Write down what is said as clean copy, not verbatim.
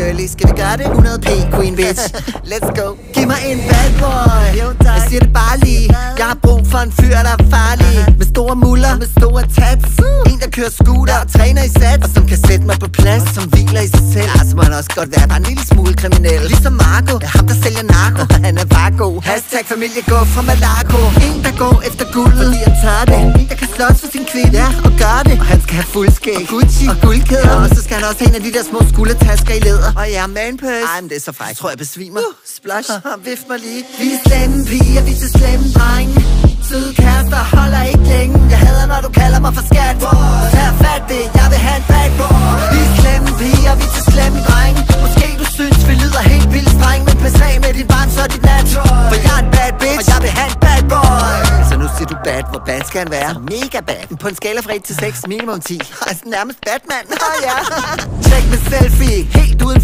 girly. Skal vi gøre det? 100p, queen bitch. Let's go. Giv mig en bad boy. Jeg siger det bare lige. Jeg har brug for en fyr, der er farlig. Med store muller, med store tats. En, der kører scooter og træner i sats. Og som kan sætte mig på plads, og som hviler i sig selv. Ja, så må han også godt være bare en lille smule kriminel. Ligesom Marco, er ham der sælger narko. Han er bare god. Hashtag familie gå fra Malaco. En, der går efter guldet, fordi han tager det. En, der kan slås for sin kvinde, ja, og gør det. Og han skal have fuldskæg, og Gucci og guldkæder. Ja, og så skal han også have en af de der små skuldertasker i læder. Og ja, manpurse. Ej, men det er så frækt. Jeg tror, jeg besvimer. Splash. Vift mig lige. Vi er slemme piger, vi er så slemme drenge. Søde kærester holder ikke længe. Jeg hader, når du kalder mig for skat. Tag fat det, jeg vil have en bad boy. Vi er slemme piger, vi er så slemme drenge. Måske du synes, vi lyder helt vildt streng. Men pas af med dit barn, så er dit nat. For jeg er en bad bitch, og jeg vil have en bad boy. Så nu siger du bad, hvor bad skal han være? Så mega bad. På en skala fra 1 til 6, minimum 10. Altså nærmest Batman. Ja. Check med selfie, helt uden